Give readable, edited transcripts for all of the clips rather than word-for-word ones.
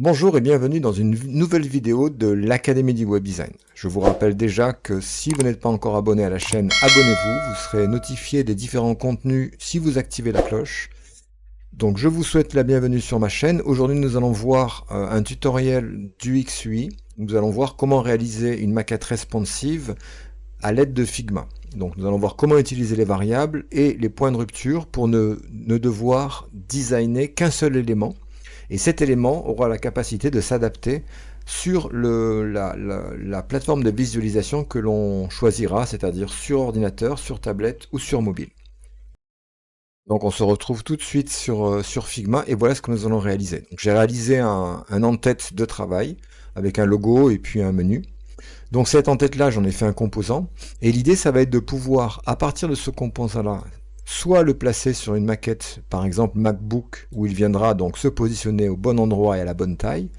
Bonjour et bienvenue dans une nouvelle vidéo de l'Académie du Web Design. Je vous rappelle déjà que si vous n'êtes pas encore abonné à la chaîne, abonnez-vous, vous serez notifié des différents contenus si vous activez la cloche. Donc je vous souhaite la bienvenue sur ma chaîne. Aujourd'hui nous allons voir un tutoriel du XUI. Nous allons voir comment réaliser une maquette responsive à l'aide de Figma. Donc nous allons voir comment utiliser les variables et les points de rupture pour ne devoir designer qu'un seul élément. Et cet élément aura la capacité de s'adapter sur la plateforme de visualisation que l'on choisira, c'est-à-dire sur ordinateur, sur tablette ou sur mobile. Donc on se retrouve tout de suite sur Figma et voilà ce que nous allons réaliser. J'ai réalisé un en-tête de travail avec un logo et puis un menu. Donc cette en-tête-là, j'en ai fait un composant. Et l'idée, ça va être de pouvoir, à partir de ce composant-là, soit le placer sur une maquette, par exemple MacBook, où il viendra donc se positionner au bon endroit et à la bonne taille,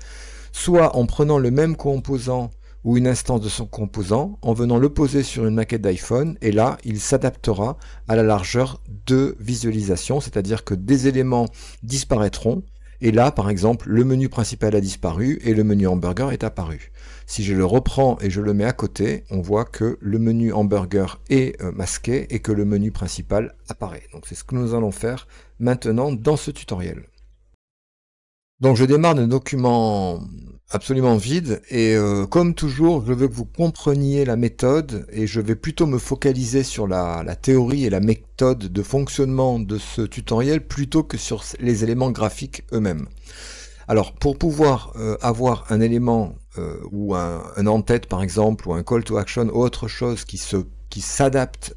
soit en prenant le même composant ou une instance de son composant, en venant le poser sur une maquette d'iPhone, et là, il s'adaptera à la largeur de visualisation, c'est-à-dire que des éléments disparaîtront, et là, par exemple, le menu principal a disparu et le menu hamburger est apparu. Si je le reprends et je le mets à côté, on voit que le menu hamburger est masqué et que le menu principal apparaît. Donc c'est ce que nous allons faire maintenant dans ce tutoriel. Donc je démarre d'un document absolument vide et comme toujours, je veux que vous compreniez la méthode et je vais plutôt me focaliser sur la théorie et la méthode de fonctionnement de ce tutoriel plutôt que sur les éléments graphiques eux-mêmes. Alors pour pouvoir avoir un élément ou un en-tête par exemple ou un call to action ou autre chose qui s'adapte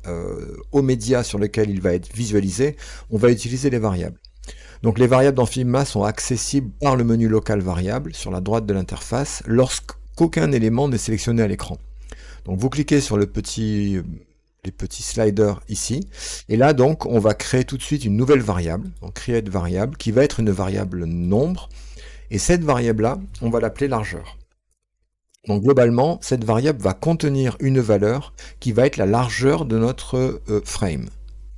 aux médias sur lesquels il va être visualisé, on va utiliser les variables. Donc les variables dans Figma sont accessibles par le menu local variable sur la droite de l'interface lorsqu'aucun élément n'est sélectionné à l'écran. Donc vous cliquez sur les petits sliders ici, et là donc on va créer tout de suite une nouvelle variable, donc create variable, qui va être une variable nombre, et cette variable-là, on va l'appeler largeur. Donc globalement, cette variable va contenir une valeur qui va être la largeur de notre frame.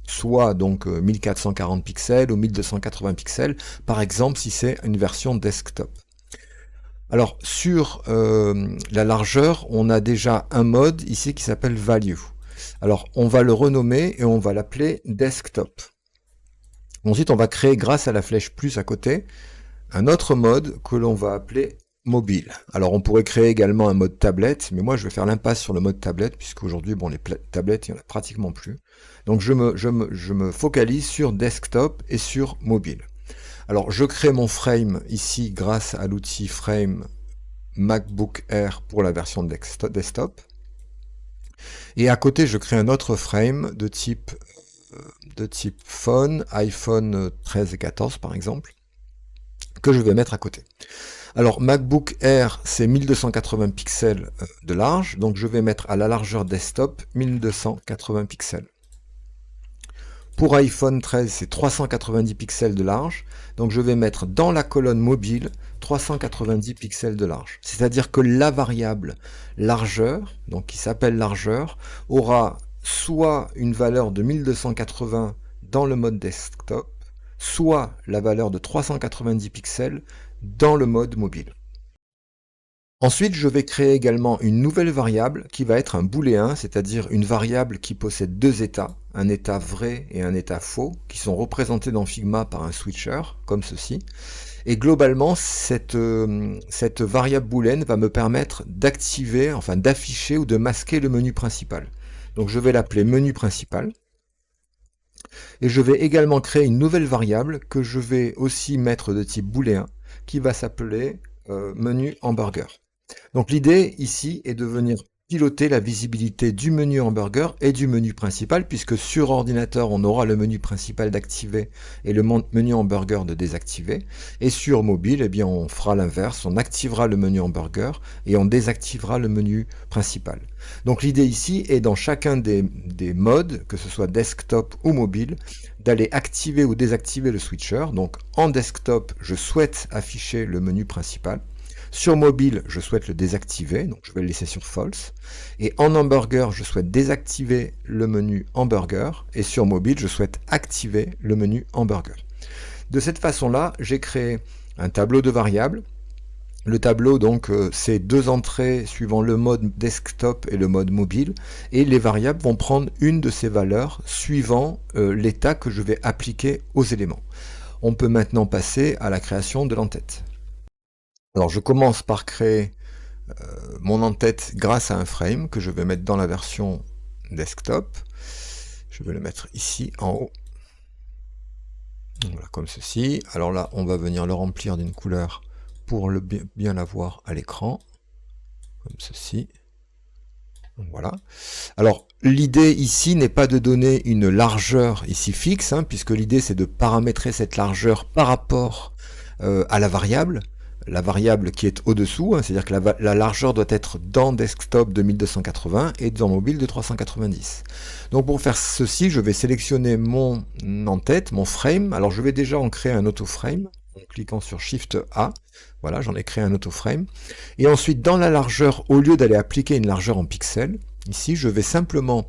Soit donc 1440 pixels ou 1280 pixels, par exemple si c'est une version desktop. Alors sur la largeur, on a déjà un mode ici qui s'appelle value. Alors on va le renommer et on va l'appeler desktop. Ensuite on va créer grâce à la flèche plus à côté un autre mode que l'on va appeler mobile. Alors on pourrait créer également un mode tablette, mais moi je vais faire l'impasse sur le mode tablette, puisqu'aujourd'hui bon, les tablettes il n'y en a pratiquement plus. Donc je me focalise sur desktop et sur mobile. Alors je crée mon frame ici grâce à l'outil frame MacBook Air pour la version desktop. Et à côté je crée un autre frame de type phone, iPhone 13 et 14 par exemple, que je vais mettre à côté. Alors MacBook Air c'est 1280 pixels de large, donc je vais mettre à la largeur desktop 1280 pixels. Pour iPhone 13 c'est 390 pixels de large, donc je vais mettre dans la colonne mobile 390 pixels de large. C'est-à-dire que la variable largeur, donc qui s'appelle largeur, aura soit une valeur de 1280 dans le mode desktop, soit la valeur de 390 pixels dans le mode mobile. Ensuite, je vais créer également une nouvelle variable qui va être un booléen, c'est-à-dire une variable qui possède deux états, un état vrai et un état faux, qui sont représentés dans Figma par un switcher, comme ceci. Et globalement, cette variable booléenne va me permettre d'activer, enfin d'afficher ou de masquer le menu principal. Donc je vais l'appeler menu principal. Et je vais également créer une nouvelle variable que je vais aussi mettre de type booléen, qui va s'appeler menu hamburger. Donc l'idée ici est de venir piloter la visibilité du menu hamburger et du menu principal, puisque sur ordinateur on aura le menu principal d'activer et le menu hamburger de désactiver, et sur mobile eh bien on fera l'inverse, on activera le menu hamburger et on désactivera le menu principal. Donc l'idée ici est dans chacun des modes, que ce soit desktop ou mobile, d'aller activer ou désactiver le switcher. Donc en desktop je souhaite afficher le menu principal. Sur mobile, je souhaite le désactiver, donc je vais le laisser sur false. Et en hamburger, je souhaite désactiver le menu hamburger. Et sur mobile, je souhaite activer le menu hamburger. De cette façon-là, j'ai créé un tableau de variables Le tableau, donc, c'est deux entrées suivant le mode desktop et le mode mobile, et les variables vont prendre une de ces valeurs suivant l'état que je vais appliquer aux éléments. On peut maintenant passer à la création de l'entête. Alors je commence par créer mon entête grâce à un frame que je vais mettre dans la version desktop. Je vais le mettre ici en haut. Voilà, comme ceci. Alors là, on va venir le remplir d'une couleur pour bien la voir à l'écran, comme ceci. Voilà. Alors, l'idée ici n'est pas de donner une largeur ici fixe, hein, puisque l'idée c'est de paramétrer cette largeur par rapport à la variable qui est au-dessous, hein, c'est-à-dire que la largeur doit être dans desktop de 1280 et dans mobile de 390. Donc pour faire ceci, je vais sélectionner mon entête, mon frame. Alors je vais déjà en créer un auto-frame en cliquant sur Shift A. Voilà, j'en ai créé un auto-frame. Et ensuite, dans la largeur, au lieu d'aller appliquer une largeur en pixels, ici, je vais simplement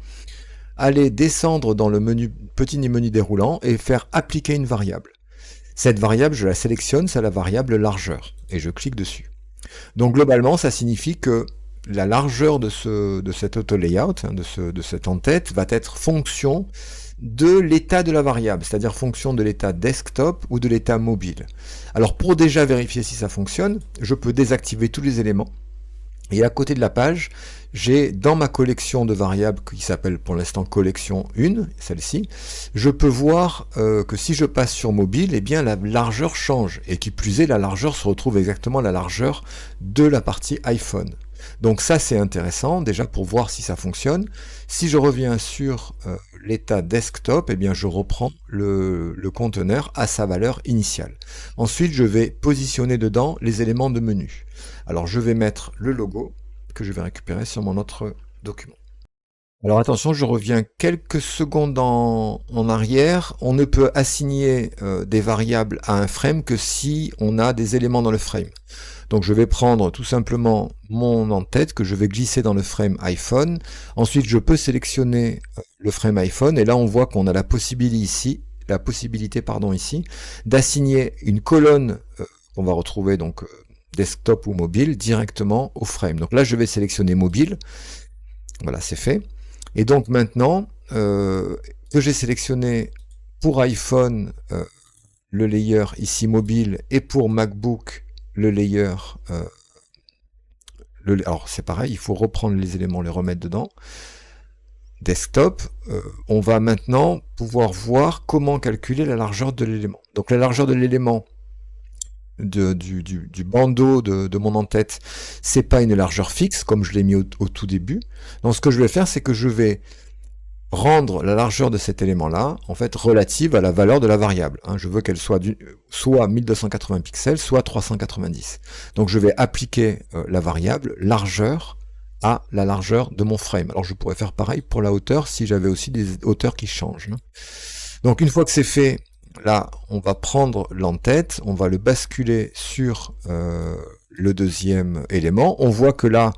aller descendre dans le petit menu déroulant et faire appliquer une variable. Cette variable, je la sélectionne, c'est la variable largeur, et je clique dessus. Donc globalement, ça signifie que la largeur de cet auto-layout, hein, de cette entête, va être fonction de l'état de la variable, c'est-à-dire fonction de l'état desktop ou de l'état mobile. Alors pour déjà vérifier si ça fonctionne, je peux désactiver tous les éléments. Et à côté de la page, j'ai dans ma collection de variables qui s'appelle pour l'instant collection 1, celle-ci, je peux voir que si je passe sur mobile, eh bien la largeur change. Et qui plus est, la largeur se retrouve exactement la largeur de la partie iPhone. Donc ça c'est intéressant déjà pour voir si ça fonctionne. Si je reviens sur l'état desktop, eh bien je reprends le conteneur à sa valeur initiale. Ensuite je vais positionner dedans les éléments de menu. Alors je vais mettre le logo que je vais récupérer sur mon autre document. Alors attention, je reviens quelques secondes en arrière. On ne peut assigner des variables à un frame que si on a des éléments dans le frame. Donc je vais prendre tout simplement mon entête que je vais glisser dans le frame iPhone. Ensuite je peux sélectionner le frame iPhone et là on voit qu'on a la possibilité ici d'assigner une colonne qu'on va retrouver donc desktop ou mobile directement au frame. Donc là je vais sélectionner mobile. Voilà, c'est fait. Et donc maintenant que j'ai sélectionné pour iPhone le layer ici mobile et pour MacBook le layer, alors c'est pareil, il faut reprendre les éléments, les remettre dedans. Desktop, on va maintenant pouvoir voir comment calculer la largeur de l'élément. Donc la largeur de l'élément du bandeau de mon entête, c'est pas une largeur fixe comme je l'ai mis au tout début. Donc ce que je vais faire, c'est que je vais rendre la largeur de cet élément-là, en fait, relative à la valeur de la variable. Hein, je veux qu'elle soit soit 1280 pixels, soit 390. Donc je vais appliquer la variable largeur à la largeur de mon frame. Alors je pourrais faire pareil pour la hauteur si j'avais aussi des hauteurs qui changent. Hein. Donc une fois que c'est fait, là, on va prendre l'entête, on va le basculer sur le deuxième élément. On voit que là,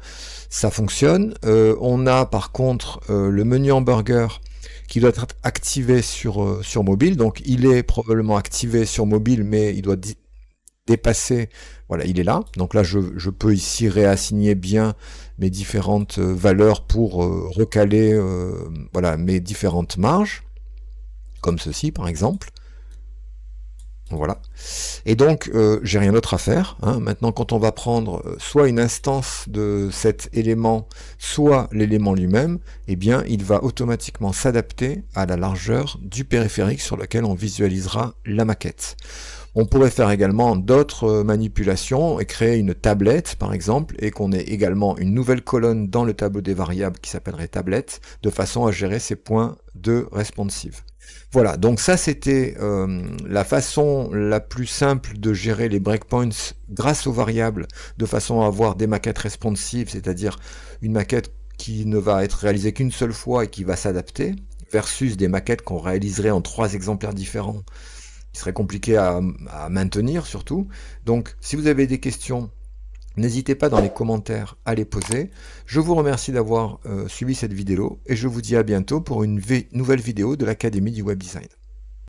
ça fonctionne. On a par contre le menu hamburger qui doit être activé sur mobile. Donc il est probablement activé sur mobile, mais il doit dépasser. Voilà, il est là. Donc là, je peux ici réassigner bien mes différentes valeurs pour recaler voilà, mes différentes marges, comme ceci par exemple. Voilà. Et donc, j'ai rien d'autre à faire. Hein. Maintenant, quand on va prendre soit une instance de cet élément, soit l'élément lui-même, eh bien, il va automatiquement s'adapter à la largeur du périphérique sur lequel on visualisera la maquette. On pourrait faire également d'autres manipulations et créer une tablette, par exemple, et qu'on ait également une nouvelle colonne dans le tableau des variables qui s'appellerait tablette, de façon à gérer ces points de responsive. Voilà, donc ça c'était la façon la plus simple de gérer les breakpoints grâce aux variables, de façon à avoir des maquettes responsives, c'est-à-dire une maquette qui ne va être réalisée qu'une seule fois et qui va s'adapter, versus des maquettes qu'on réaliserait en 3 exemplaires différents, qui seraient compliquées à maintenir surtout. Donc si vous avez des questions, n'hésitez pas dans les commentaires à les poser. Je vous remercie d'avoir suivi cette vidéo et je vous dis à bientôt pour une nouvelle vidéo de l'Académie du Web Design.